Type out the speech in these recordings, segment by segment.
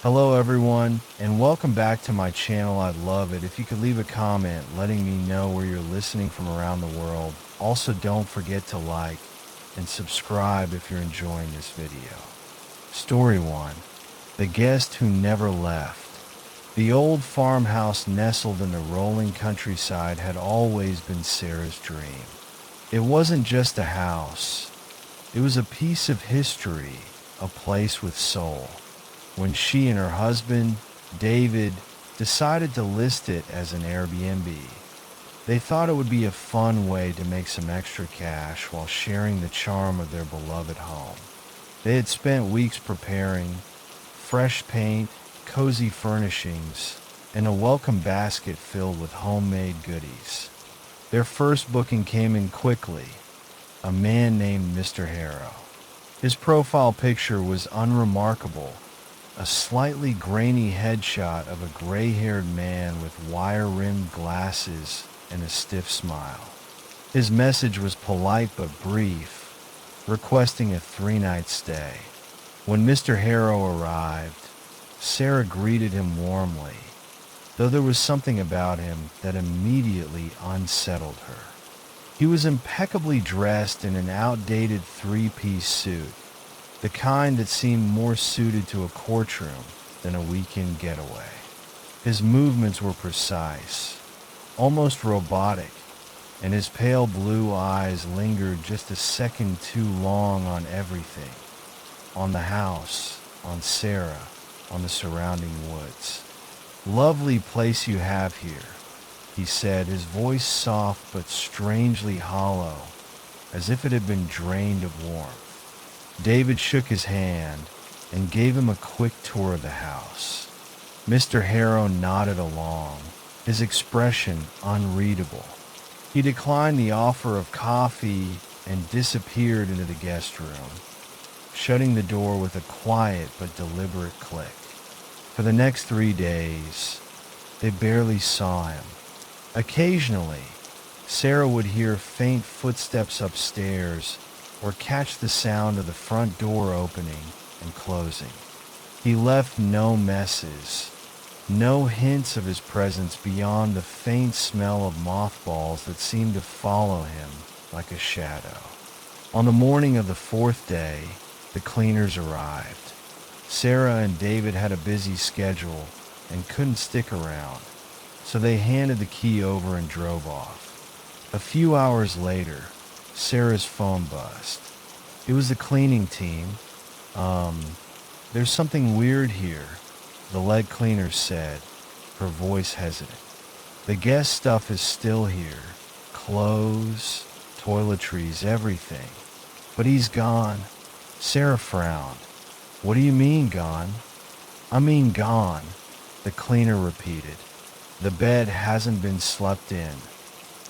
Hello everyone, and welcome back to my channel. I'd love it if you could leave a comment letting me know where you're listening from around the world. Also, don't forget to like and subscribe if you're enjoying this video. Story 1. The Guest Who Never Left. The old farmhouse nestled in the rolling countryside had always been Sarah's dream. It wasn't just a house. It was a piece of history, a place with soul. When she and her husband, David, decided to list it as an Airbnb, they thought it would be a fun way to make some extra cash while sharing the charm of their beloved home. They had spent weeks preparing fresh paint, cozy furnishings, and a welcome basket filled with homemade goodies. Their first booking came in quickly, a man named Mr. Harrow. His profile picture was unremarkable, a slightly grainy headshot of a gray-haired man with wire-rimmed glasses and a stiff smile. His message was polite but brief, requesting a 3-night stay. When Mr. Harrow arrived, Sarah greeted him warmly, though there was something about him that immediately unsettled her. He was impeccably dressed in an outdated 3-piece suit, the kind that seemed more suited to a courtroom than a weekend getaway. His movements were precise, almost robotic, and his pale blue eyes lingered just a second too long on everything. On the house, on Sarah, on the surrounding woods. "Lovely place you have here," he said, his voice soft but strangely hollow, as if it had been drained of warmth. David shook his hand and gave him a quick tour of the house. Mr. Harrow nodded along, his expression unreadable. He declined the offer of coffee and disappeared into the guest room, shutting the door with a quiet but deliberate click. For the next 3 days, they barely saw him. Occasionally, Sarah would hear faint footsteps upstairs or catch the sound of the front door opening and closing. He left no messes, no hints of his presence beyond the faint smell of mothballs that seemed to follow him like a shadow. On the morning of the 4th day, the cleaners arrived. Sarah and David had a busy schedule and couldn't stick around, so they handed the key over and drove off. A few hours later, Sarah's phone buzzed. It was the cleaning team. There's something weird here," the lead cleaner said, her voice hesitant. "The guest stuff is still here. Clothes, toiletries, everything. But he's gone." Sarah frowned. "What do you mean, gone?" "I mean gone," the cleaner repeated. "The bed hasn't been slept in,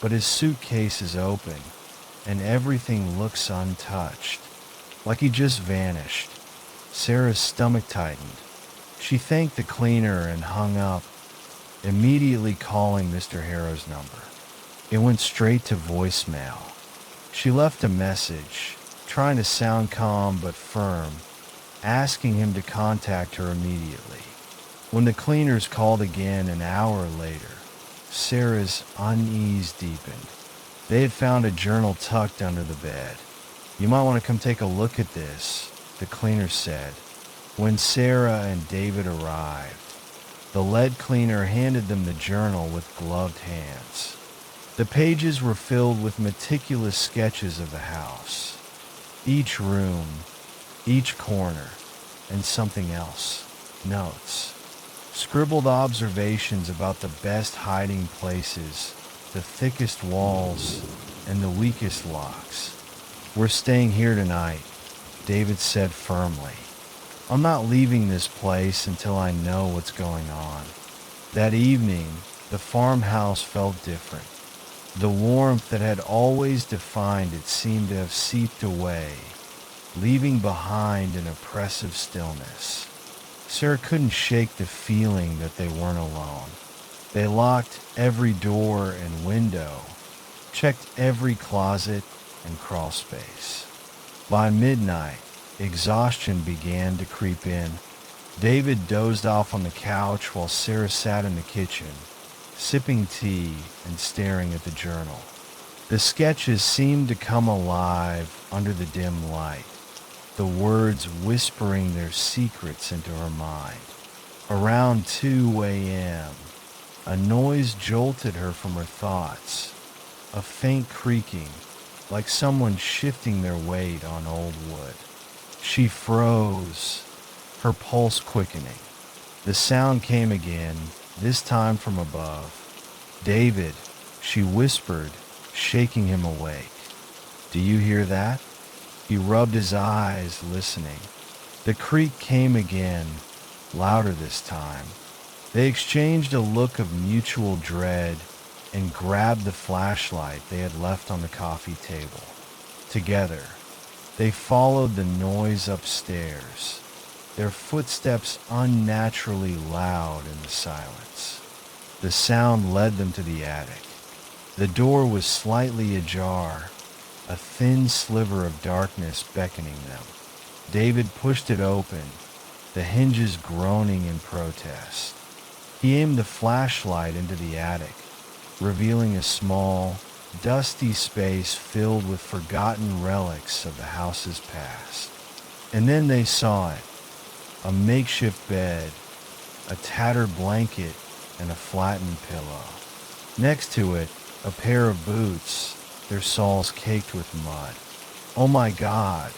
but his suitcase is open, and everything looks untouched, like he just vanished." Sarah's stomach tightened. She thanked the cleaner and hung up, immediately calling Mr. Harrow's number. It went straight to voicemail. She left a message, trying to sound calm but firm, asking him to contact her immediately. When the cleaners called again an hour later, Sarah's unease deepened. They had found a journal tucked under the bed. "You might want to come take a look at this," the cleaner said. When Sarah and David arrived, the lead cleaner handed them the journal with gloved hands. The pages were filled with meticulous sketches of the house, each room, each corner, and something else, notes. Scribbled observations about the best hiding places, the thickest walls, and the weakest locks. "We're staying here tonight," David said firmly. "I'm not leaving this place until I know what's going on." That evening, the farmhouse felt different. The warmth that had always defined it seemed to have seeped away, leaving behind an oppressive stillness. Sarah couldn't shake the feeling that they weren't alone. They locked every door and window, checked every closet and crawl space. By midnight, exhaustion began to creep in. David dozed off on the couch while Sarah sat in the kitchen, sipping tea and staring at the journal. The sketches seemed to come alive under the dim light, the words whispering their secrets into her mind. Around 2 a.m., a noise jolted her from her thoughts, a faint creaking, like someone shifting their weight on old wood. She froze, her pulse quickening. The sound came again, this time from above. "David," she whispered, shaking him awake. "Do you hear that?" He rubbed his eyes, listening. The creak came again, louder this time. They exchanged a look of mutual dread and grabbed the flashlight they had left on the coffee table. Together, they followed the noise upstairs, their footsteps unnaturally loud in the silence. The sound led them to the attic. The door was slightly ajar, a thin sliver of darkness beckoning them. David pushed it open, the hinges groaning in protest. He aimed the flashlight into the attic, revealing a small, dusty space filled with forgotten relics of the house's past. And then they saw it, a makeshift bed, a tattered blanket, and a flattened pillow. Next to it, a pair of boots, their soles caked with mud. "Oh my God,"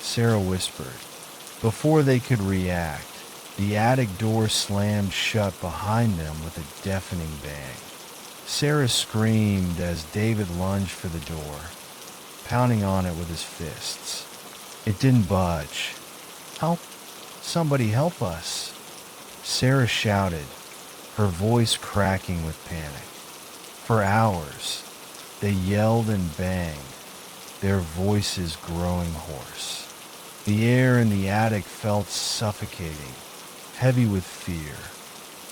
Sarah whispered. Before they could react, the attic door slammed shut behind them with a deafening bang. Sarah screamed as David lunged for the door, pounding on it with his fists. It didn't budge. "Help! Somebody help us!" Sarah shouted, her voice cracking with panic. For hours, they yelled and banged, their voices growing hoarse. The air in the attic felt suffocating, heavy with fear.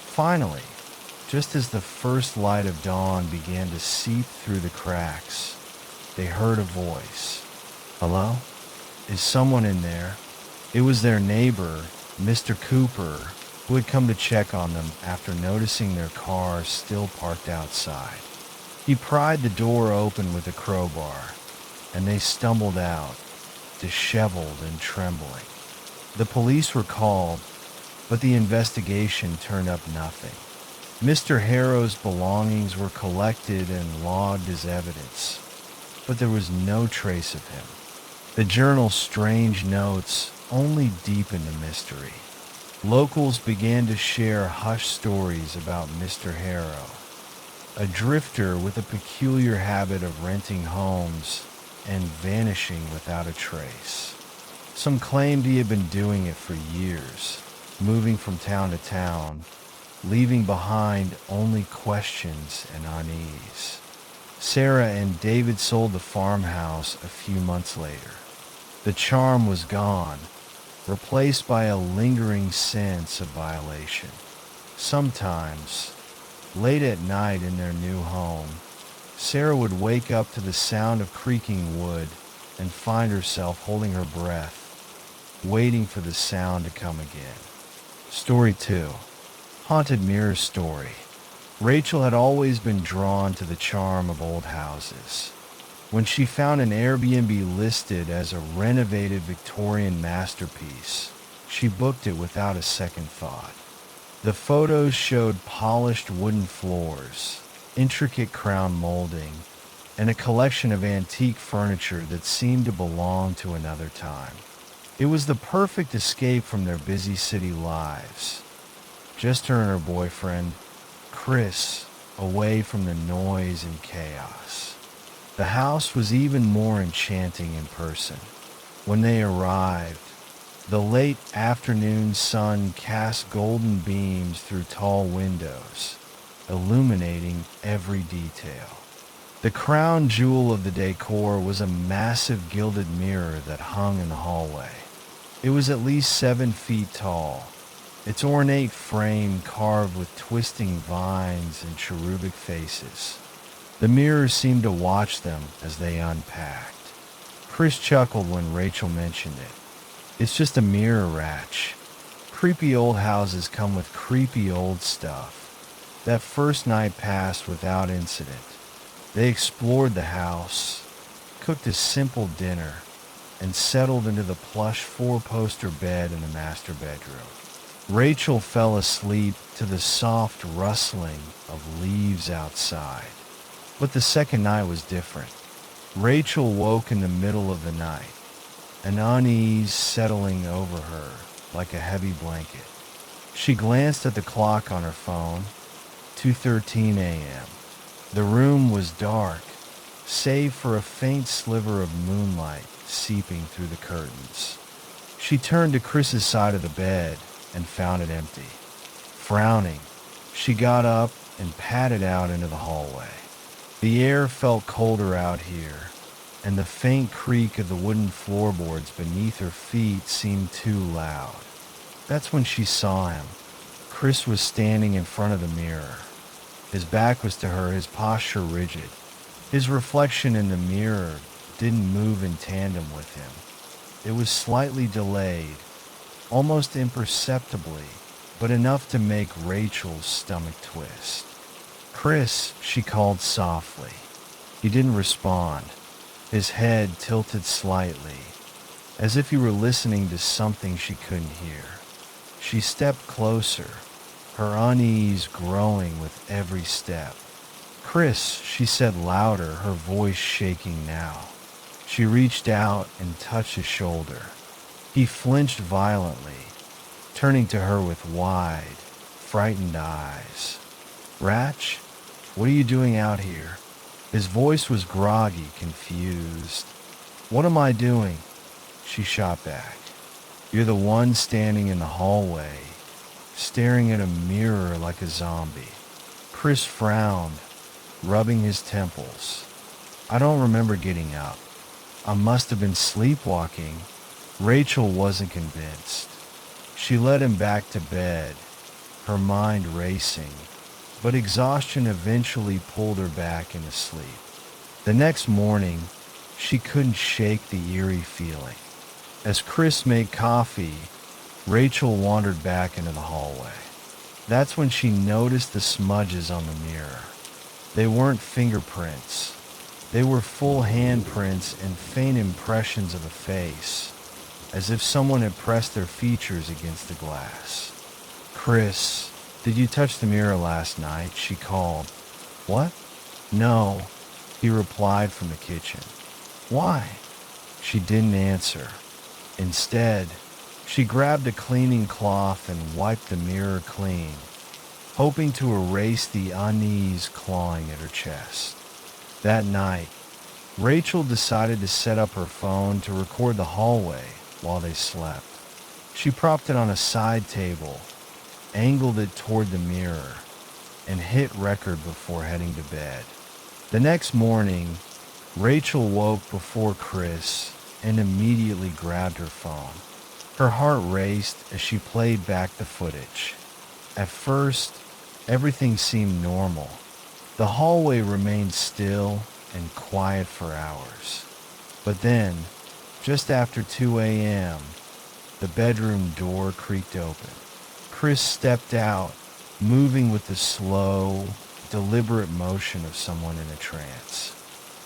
Finally, just as the first light of dawn began to seep through the cracks, they heard a voice. "Hello? Is someone in there?" It was their neighbor, Mr. Cooper, who had come to check on them after noticing their car still parked outside. He pried the door open with a crowbar, and they stumbled out, disheveled and trembling. The police were called, but the investigation turned up nothing. Mr. Harrow's belongings were collected and logged as evidence, but there was no trace of him. The journal's strange notes only deepened the mystery. Locals began to share hushed stories about Mr. Harrow, a drifter with a peculiar habit of renting homes and vanishing without a trace. Some claimed he had been doing it for years, moving from town to town, leaving behind only questions and unease. Sarah and David sold the farmhouse a few months later. The charm was gone, replaced by a lingering sense of violation. Sometimes, late at night in their new home, Sarah would wake up to the sound of creaking wood and find herself holding her breath, waiting for the sound to come again. Story 2. Haunted Mirror Story. Rachel had always been drawn to the charm of old houses. When she found an Airbnb listed as a renovated Victorian masterpiece, she booked it without a second thought. The photos showed polished wooden floors, intricate crown molding, and a collection of antique furniture that seemed to belong to another time. It was the perfect escape from their busy city lives. Just her and her boyfriend, Chris, away from the noise and chaos. The house was even more enchanting in person. When they arrived, the late afternoon sun cast golden beams through tall windows, illuminating every detail. The crown jewel of the decor was a massive gilded mirror that hung in the hallway. It was at least 7 feet tall, its ornate frame carved with twisting vines and cherubic faces. The mirror seemed to watch them as they unpacked. Chris chuckled when Rachel mentioned it. "It's just a mirror, Ratch." creepy old houses come with creepy old stuff. That first night passed without incident. They explored the house, cooked a simple dinner, and settled into the plush four-poster bed in the master bedroom. Rachel fell asleep to the soft rustling of leaves outside. But the second night was different. Rachel woke in the middle of the night, an unease settling over her like a heavy blanket. She glanced at the clock on her phone, 2:13 a.m. The room was dark, save for a faint sliver of moonlight seeping through the curtains. She turned to Chris's side of the bed and found it empty. Frowning, she got up and padded out into the hallway. The air felt colder out here, and the faint creak of the wooden floorboards beneath her feet seemed too loud. That's when she saw him. Chris was standing in front of the mirror. His back was to her, his posture rigid. His reflection in the mirror didn't move in tandem with him. It was slightly delayed, almost imperceptibly, but enough to make Rachel's stomach twist. "Chris," she called softly. He didn't respond. His head tilted slightly, as if he were listening to something she couldn't hear. She stepped closer, her unease growing with every step. "Chris," she said louder, her voice shaking now. She reached out and touched his shoulder. He flinched violently, turning to her with wide, frightened eyes. "Ratch, what are you doing out here?" His voice was groggy, confused. "What am I doing?" She shot back. "You're the one standing in the hallway, staring at a mirror like a zombie." Chris frowned, rubbing his temples. "I don't remember getting up. I must have been sleepwalking." Rachel wasn't convinced. She led him back to bed, her mind racing, but exhaustion eventually pulled her back into sleep. The next morning, she couldn't shake the eerie feeling. As Chris made coffee, Rachel wandered back into the hallway. That's when she noticed the smudges on the mirror. They weren't fingerprints. They were full handprints and faint impressions of a face, as if someone had pressed their features against the glass. "Chris, did you touch the mirror last night?" she called. "What?" "No," he replied from the kitchen. "Why?" She didn't answer. Instead, she grabbed a cleaning cloth and wiped the mirror clean, hoping to erase the unease clawing at her chest. That night, Rachel decided to set up her phone to record the hallway while they slept. She propped it on a side table, angled it toward the mirror, and hit record before heading to bed. The next morning, Rachel woke before Chris and immediately grabbed her phone. Her heart raced as she played back the footage. At first, everything seemed normal. The hallway remained still and quiet for hours. But then, just after 2 a.m., the bedroom door creaked open. Chris stepped out, moving with the slow, deliberate motion of someone in a trance.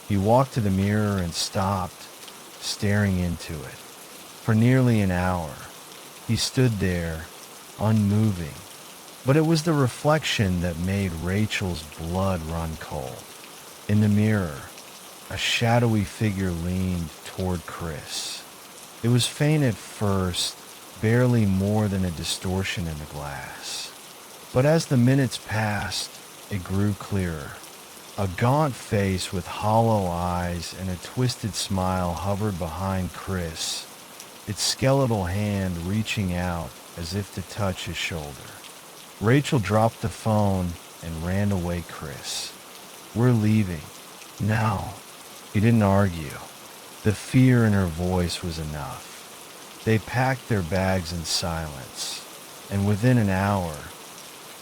He walked to the mirror and stopped, staring into it. For nearly an hour, he stood there, unmoving. But it was the reflection that made Rachel's blood run cold. In the mirror, a shadowy figure leaned toward Chris. It was faint at first, barely more than a distortion in the glass. But as the minutes passed, it grew clearer. A gaunt face with hollow eyes and a twisted smile hovered behind Chris, its skeletal hand reaching out as if to touch his shoulder. Rachel dropped the phone and ran away Chris. "We're leaving." "No." He didn't argue. The fear in her voice was enough. They packed their bags in silence, and within an hour,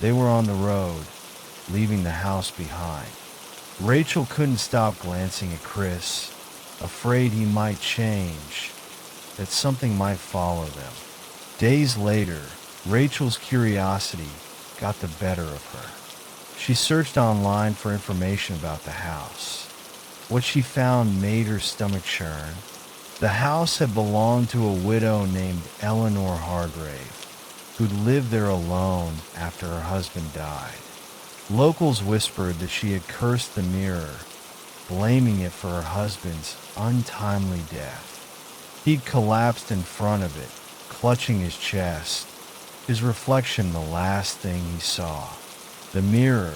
they were on the road, leaving the house behind. Rachel couldn't stop glancing at Chris, afraid he might change, that something might follow them. Days later, Rachel's curiosity got the better of her. She searched online for information about the house. What she found made her stomach churn. The house had belonged to a widow named Eleanor Hargrave, who'd lived there alone after her husband died. Locals whispered that she had cursed the mirror, blaming it for her husband's untimely death. He'd collapsed in front of it, clutching his chest, his reflection the last thing he saw. The mirror,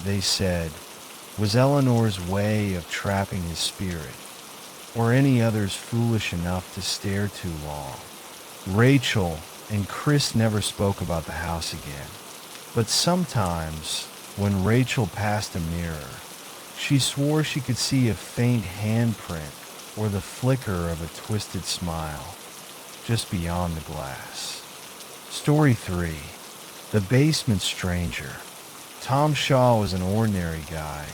they said, was Eleanor's way of trapping his spirit, or any others foolish enough to stare too long. Rachel and Chris never spoke about the house again, but sometimes, when Rachel passed a mirror, she swore she could see a faint handprint or the flicker of a twisted smile just beyond the glass. Story 3. The Basement Stranger. Tom Shaw was an ordinary guy,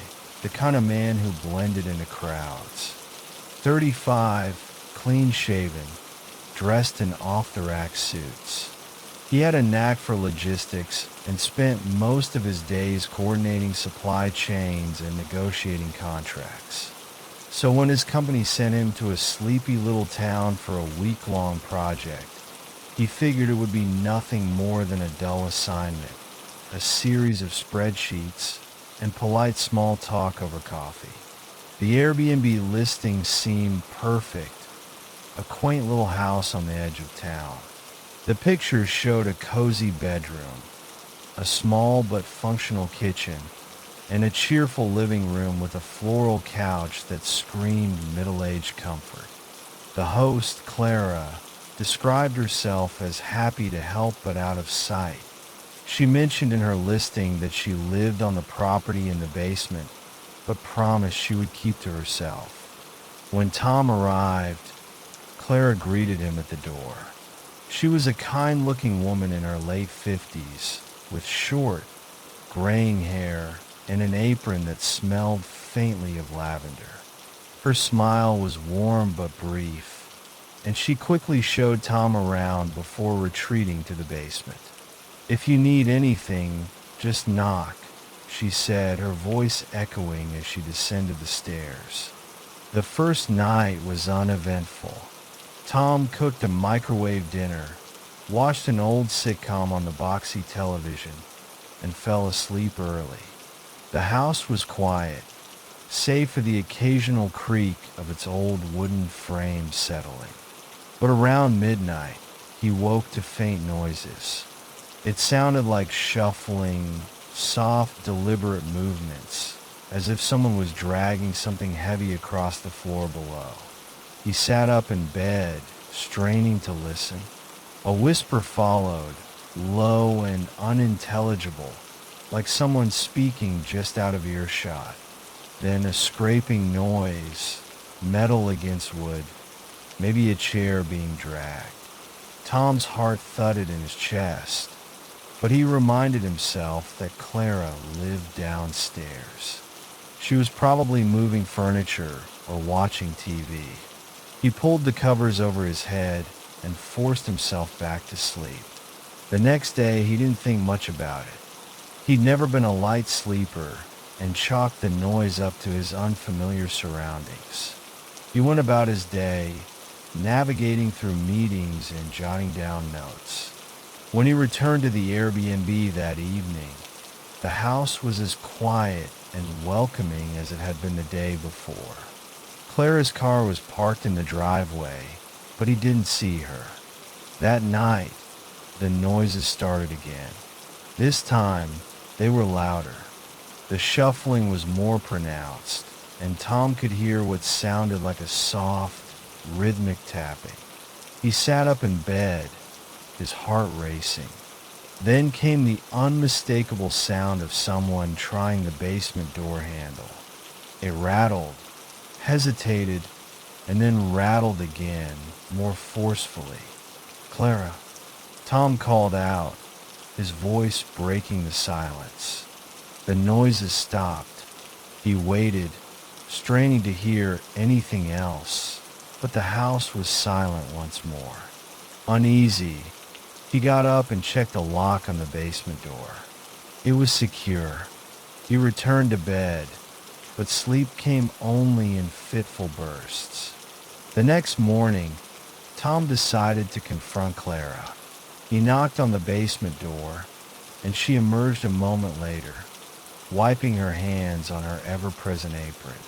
the kind of man who blended into crowds. 35, clean-shaven, dressed in off-the-rack suits. He had a knack for logistics and spent most of his days coordinating supply chains and negotiating contracts. So when his company sent him to a sleepy little town for a week-long project, he figured it would be nothing more than a dull assignment, a series of spreadsheets, and polite small talk over coffee. The Airbnb listing seemed perfect, a quaint little house on the edge of town. The pictures showed a cozy bedroom, a small but functional kitchen, and a cheerful living room with a floral couch that screamed middle-aged comfort. The host, Clara, described herself as happy to help but out of sight. She mentioned in her listing that she lived on the property in the basement, but promised she would keep to herself. When Tom arrived, Clara greeted him at the door. She was a kind-looking woman in her late 50s, with short, graying hair and an apron that smelled faintly of lavender. Her smile was warm but brief, and she quickly showed Tom around before retreating to the basement. "If you need anything, just knock," she said, her voice echoing as she descended the stairs. The first night was uneventful. Tom cooked a microwave dinner, watched an old sitcom on the boxy television, and fell asleep early. The house was quiet, save for the occasional creak of its old wooden frame settling. But around midnight, he woke to faint noises. It sounded like shuffling, soft, deliberate movements, as if someone was dragging something heavy across the floor below. He sat up in bed, straining to listen. A whisper followed, low and unintelligible, like someone speaking just out of earshot. Then a scraping noise, metal against wood, maybe a chair being dragged. Tom's heart thudded in his chest, but he reminded himself that Clara lived downstairs. She was probably moving furniture or watching TV. He pulled the covers over his head and forced himself back to sleep. The next day, he didn't think much about it. He'd never been a light sleeper and chalked the noise up to his unfamiliar surroundings. He went about his day, navigating through meetings and jotting down notes. When he returned to the Airbnb that evening, the house was as quiet and welcoming as it had been the day before. Clara's car was parked in the driveway, but he didn't see her. That night, the noises started again. This time, they were louder. The shuffling was more pronounced, and Tom could hear what sounded like a soft, rhythmic tapping. He sat up in bed, his heart racing. Then came the unmistakable sound of someone trying the basement door handle. It rattled, hesitated, and then rattled again, more forcefully. "Clara," Tom called out, his voice breaking the silence. The noises stopped. He waited, straining to hear anything else, but the house was silent once more. Uneasy, He got up and checked the lock on the basement door. It was secure. He returned to bed, but sleep came only in fitful bursts. The next morning, Tom decided to confront Clara. He knocked on the basement door, and she emerged a moment later, wiping her hands on her ever-present apron.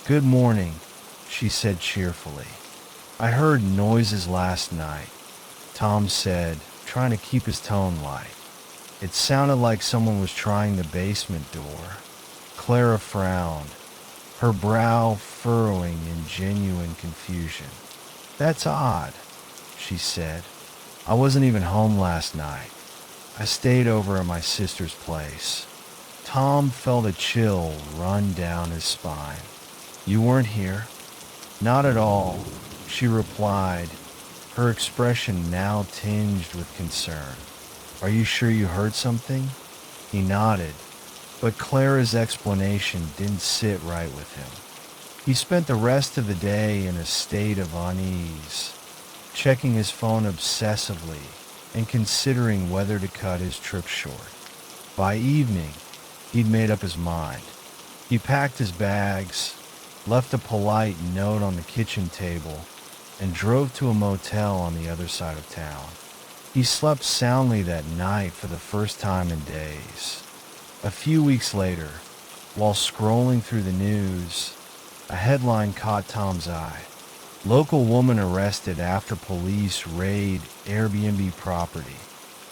"Good morning," she said cheerfully. "I heard noises last night," Tom said, trying to keep his tone light. "It sounded like someone was trying the basement door." Clara frowned, her brow furrowing in genuine confusion. "That's odd," she said. "I wasn't even home last night. I stayed over at my sister's place." Tom felt a chill run down his spine. "You weren't here?" "Not at all," she replied, her expression now tinged with concern. "Are you sure you heard something?" He nodded, but Clara's explanation didn't sit right with him. He spent the rest of the day in a state of unease, checking his phone obsessively and considering whether to cut his trip short. By evening, he'd made up his mind. He packed his bags, left a polite note on the kitchen table, and drove to a motel on the other side of town. He slept soundly that night for the first time in days. A few weeks later, while scrolling through the news, a headline caught Tom's eye. "Local woman arrested after police raid Airbnb property."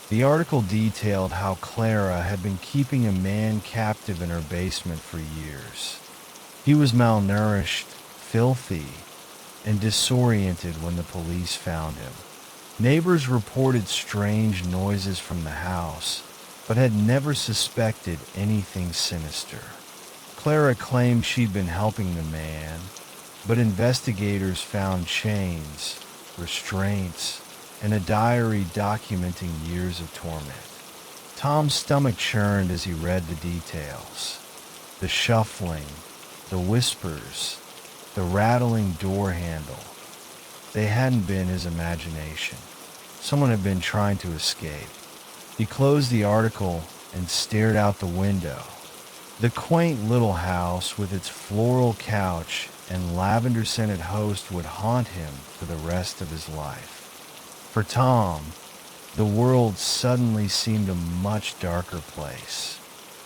The article detailed how Clara had been keeping a man captive in her basement for years. He was malnourished, filthy, and disoriented when the police found him. Neighbors reported strange noises from the house, but had never suspected anything sinister. Clara claimed she'd been helping the man, but investigators found chains, restraints, and a diary documenting years of torment. Tom's stomach churned as he read the details. The shuffling, the whispers, the rattling door handle. They hadn't been his imagination. Someone had been trying to escape. He closed the article and stared out the window. The quaint little house with its floral couch and lavender-scented host would haunt him for the rest of his life. For Tom, the world suddenly seemed a much darker place.